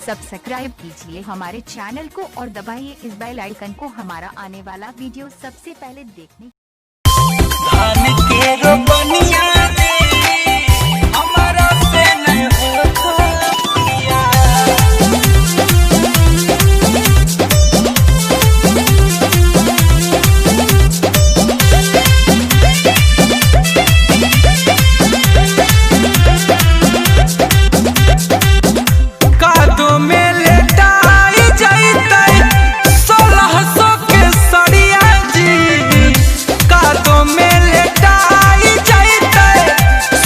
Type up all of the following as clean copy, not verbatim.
Subscribe कीजिए हमारे channel को और दबाइए इस बेल आइकन को हमारा आने वाला वीडियो सबसे पहले देखने। धान के रोपनिया रे हमारा से नहीं होता पिया। कादो में लेटाई जाइते 1600 के सड़िया जी। कादो में लेटाई जाइते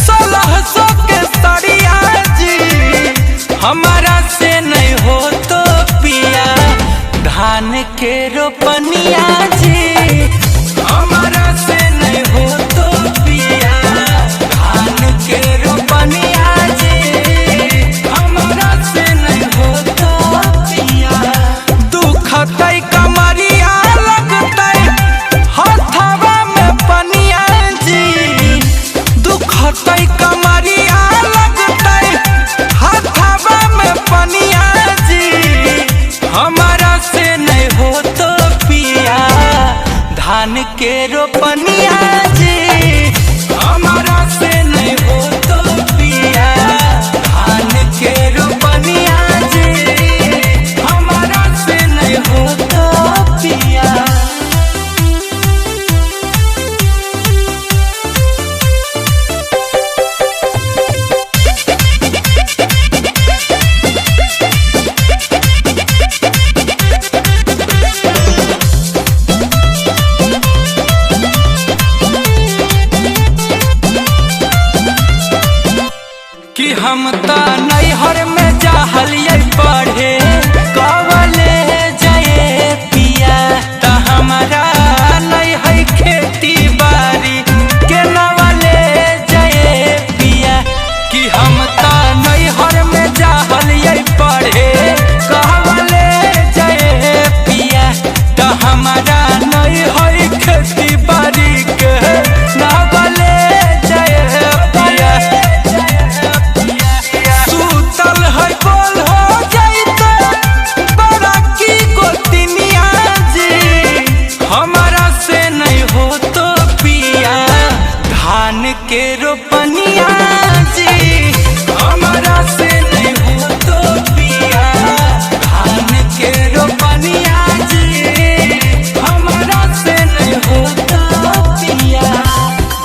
1600 के सड़िया जी। हमारा से नहीं हो तो पिया धान के रोपनिया जी। हमारा से नहीं हो तो पिया धान के रोपनिया जी। हमारा से नहीं हो तो पिया दुखतै कमरिया लगतै हथवा में पनिया जी। दुखतै कमरिया लगतै हथवा में पनिया जी। हमारा से नहीं हो तो पिया धान के रोपनिया जी। हमारा से नहीं हो तो पिया धान के रोपनिया जी। हमारा से नहीं हो तो पिया। कि हम ता नैहर में जाहलिए पढ़े कवले जाए पिया। त हमारा नहीं है खेती बाड़ी के नवले जाए पिया। कि हम ता नैहर में जाहलिए पढ़े कवले जाए पिया। त हमारा नहीं है खेती बाड़ी के नवले जाए पिया। सूतल है बोल हो जाइते बड़ा की गोतिनिया जी। हमारा से नहीं हो तो पिया धान के रोपनिया जी। हमारा से नहीं हो तो पिया धान के रोपनिया जी। हमारा से नहीं हो तो पिया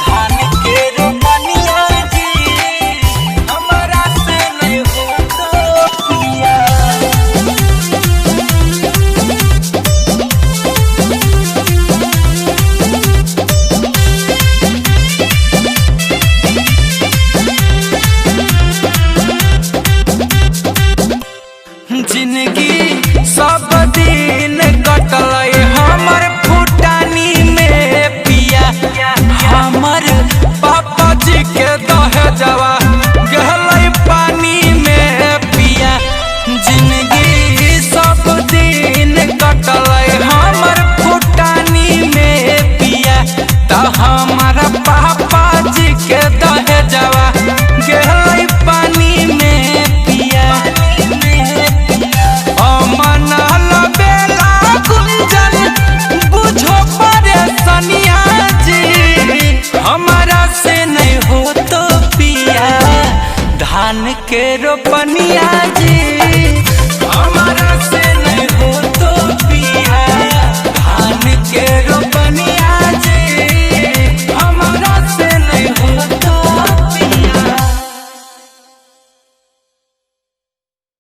धान के रोपनिया जी। हमारा से नहीं हो तो पिया। जिंदगी